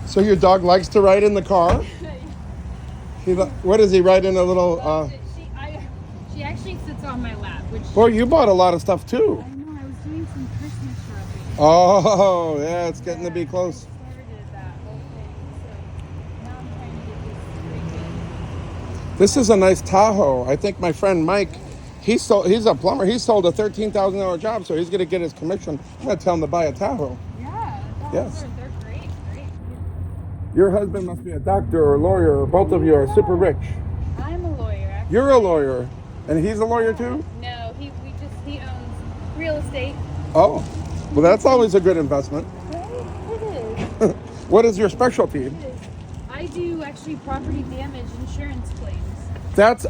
So your dog likes to ride in the car? What does he ride in a little? She actually sits on my lap, which. Boy, you bought a lot of stuff too. I know. I was doing some Christmas shopping. Oh, yeah, it's getting to be close. I started that whole thing, so now I'm trying to get this. This is a nice Tahoe. I think my friend Mike, he's a plumber. He sold a $13,000 job, so he's going to get his commission. I'm going to tell him to buy a Tahoe. Yeah, Yes. they're great. Your husband must be a doctor or a lawyer, or both of you are super rich. I'm a lawyer. Actually. You're a lawyer, and he's a lawyer too? No, he owns real estate. Oh, well, that's always a good investment. It is. What is your specialty? I do actually property damage insurance claims.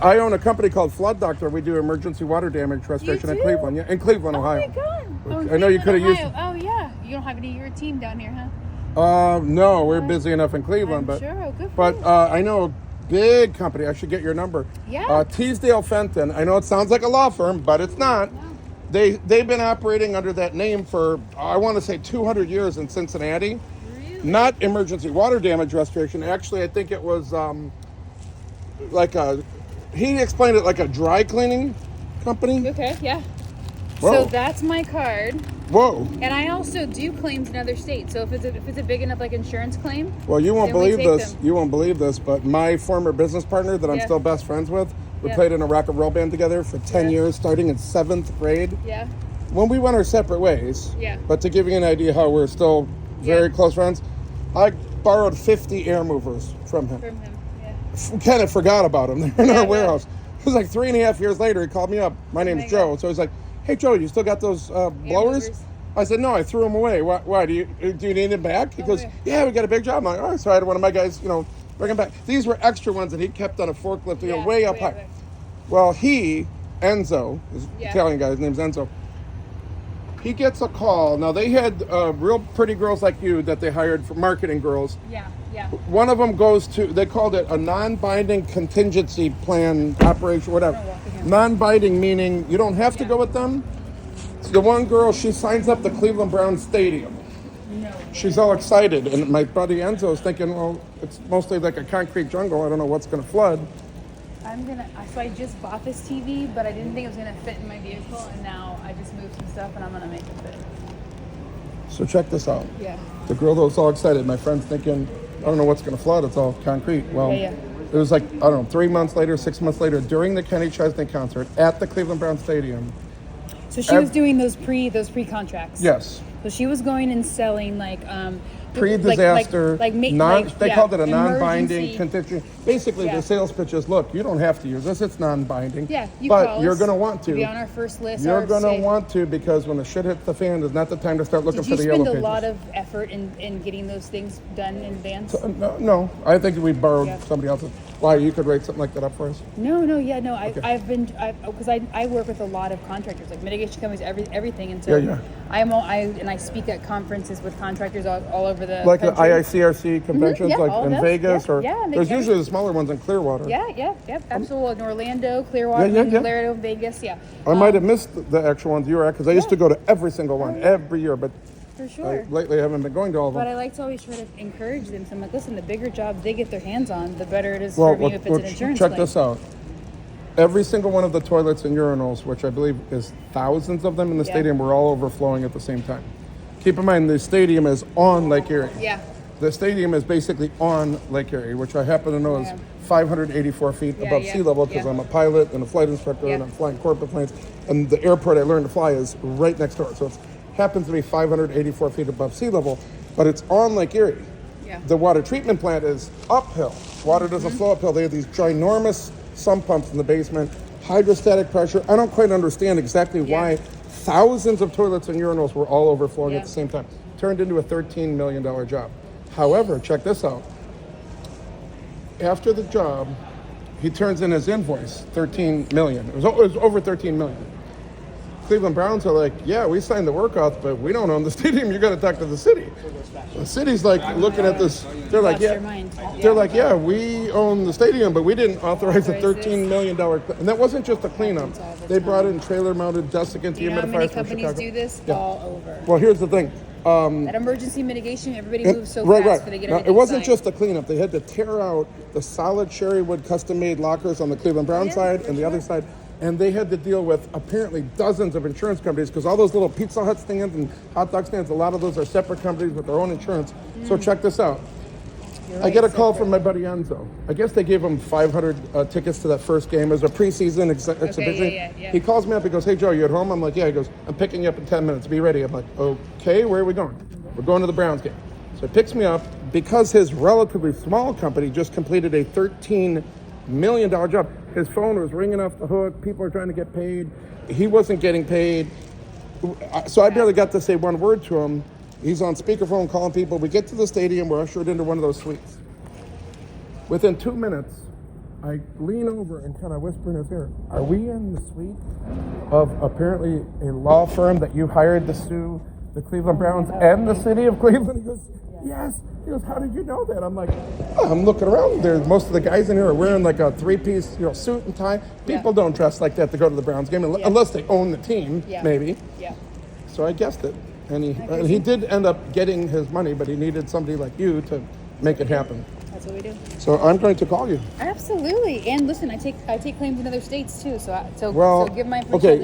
I own a company called Flood Doctor. We do emergency water damage restoration in Cleveland. Yeah, in Cleveland, Ohio. Oh my God. I know you could have used. Oh yeah. You don't have any of your team down here, huh? No, we're busy enough in Cleveland, I'm sure. Good for but you. I know a big company. I should get your number. Yeah. Teasdale Fenton. I know it sounds like a law firm, but it's not. No. They've been operating under that name for I want to say 200 years in Cincinnati. Really? Not emergency water damage restoration. Actually, I think it was he explained it like a dry cleaning company. Okay. Yeah. Whoa. So that's my card. Whoa. And I also do claims in other states. So if it's a big enough like insurance claim. Well, you won't then we believe take this. them. You won't believe this, but my former business partner that I'm Yeah. still best friends with, we Yeah. played in a rock and roll band together for 10 Yeah. years, starting in 7th grade. Yeah. When we went our separate ways, Yeah. but to give you an idea how we're still very Yeah. close friends, I borrowed 50 air movers from him. From him. Yeah. Kind of forgot about them. They're in Yeah, our yeah. warehouse. It was like 3.5 years later, he called me up. My name's my Joe. God. So he's like, hey, Joe, you still got those blowers? movers. I said, no, I threw them away. Why? Do you need them back? He goes, yeah, we got a big job. I'm like, all right. So I had one of my guys, bring them back. These were extra ones that he kept on a forklift, Yeah, way up way high. up. Well, Enzo, his Yeah. Italian guy, his name's Enzo. He gets a call. Now, they had real pretty girls like you that they hired for marketing girls. Yeah. Yeah. One of them goes to, they called it a non-binding contingency plan operation, whatever. Non-binding meaning you don't have to go with them. So the one girl, she signs up the Cleveland Browns Stadium. No. She's all excited. And my buddy Enzo is thinking, well, it's mostly like a concrete jungle. I don't know what's going to flood. So I just bought this TV, but I didn't think it was gonna fit in my vehicle, and now I just moved some stuff, and I'm gonna make it fit. So check this out. Yeah. The girl that was all excited, my friend's thinking, I don't know what's going to flood. It's all concrete. Well, Yeah. it was like, I don't know, 3 months later, 6 months later, during the Kenny Chesney concert at the Cleveland Browns Stadium. So she was doing those pre contracts. Yes. So she was going and selling Pre-disaster, they called it a non-binding emergency. contingency. Basically, Yeah. the sales pitch is, look, you don't have to use this. It's non-binding. Yeah, you but call you're us. going to want to. Be on our first list. You're going to want to, because when the shit hits the fan, is not the time to start looking Did for you the yellow spend pages. a lot of effort in getting those things done in advance? No, I think we borrowed Yeah. somebody else's. Why, you could write something like that up for us? No. Because I work with a lot of contractors, like mitigation companies, everything, and so Yeah. I speak at conferences with contractors all over the Like the country. IICRC conventions, Yeah, like all in those. Vegas, Yeah, or yeah, there's they- usually the smaller ones in Clearwater. Yeah, absolutely. In Orlando, Clearwater, Yeah. Laredo, Vegas, yeah. I might have missed the actual ones you were at, because I used to go to every single one, every year, but For sure. lately I haven't been going to all of them. But I like to always try to encourage them. So I'm like, listen, the bigger job they get their hands on, the better it is Well, for me if it's an insurance check claim. this out. Every single one of the toilets and urinals, which I believe is thousands of them in the Yeah. stadium, were all overflowing at the same time. Keep in mind, the stadium is on Lake Erie. Yeah. The stadium is basically on Lake Erie, which I happen to know is Yeah. 584 feet Yeah, above yeah, sea level, because yeah. I'm a pilot and a flight instructor, and Yeah. I'm flying corporate planes. And the airport I learned to fly is right next door. So it happens to be 584 feet above sea level, but it's on Lake Erie. Yeah. The water treatment plant is uphill. Water doesn't flow uphill. They have these ginormous sump pumps in the basement, hydrostatic pressure. I don't quite understand exactly Yeah. why thousands of toilets and urinals were all overflowing Yeah. at the same time. Turned into a $13 million job. However, check this out. After the job, he turns in his invoice, $13 million. It was over $13 million. Cleveland Browns are like, yeah, we signed the workouts, but we don't own the stadium. You got to talk to the city. The city's like looking at this. They're like, Lost yeah. your mind. They're like, yeah, we own the stadium, but we didn't authorize a Authorize $13 million. And that wasn't just a cleanup. Happens all the They brought time. in trailer-mounted desiccant You know how many humidifiers from companies Chicago. do this? Yeah. All over. Well, here's the thing. That emergency mitigation, everybody And- moves so right, fast right. before they get Now, everything it wasn't signed. just a cleanup. They had to tear out the solid cherrywood custom-made lockers on the Cleveland Brown Yeah, side for and the sure. other side. And they had to deal with apparently dozens of insurance companies because all those little Pizza Hut stands and hot dog stands, a lot of those are separate companies with their own insurance. So check this out. You're I get a right, call separate. from my buddy Enzo. I guess they gave him 500 tickets to that first game as a preseason exhibition. yeah. He calls me up. He goes, "Hey Joe, you at home?" I'm like, "Yeah." He goes, "I'm picking you up in 10 minutes. Be ready." I'm like, "Okay, where are we going?" "We're going to the Browns game." So he picks me up because his relatively small company just completed a $13 million job. His phone was ringing off the hook. People are trying to get paid. He wasn't getting paid. So I barely got to say one word to him. He's on speakerphone calling people. We get to the stadium. We're ushered into one of those suites. Within 2 minutes, I lean over and kind of whisper in his ear, "Are we in the suite of apparently a law firm that you hired to sue the Cleveland Browns and the city of Cleveland?" He goes, "Yes." He goes, "How did you know that?" I'm like, I'm looking around. There, most of the guys in here are wearing like a three-piece, suit and tie. People don't dress like that to go to the Browns game unless they own the team, Yeah. maybe. Yeah. So I guessed it, and he did end up getting his money, but he needed somebody like you to make it happen. That's what we do. So I'm going to call you. Absolutely. And listen, I take claims in other states too. So Well, so give my permission okay.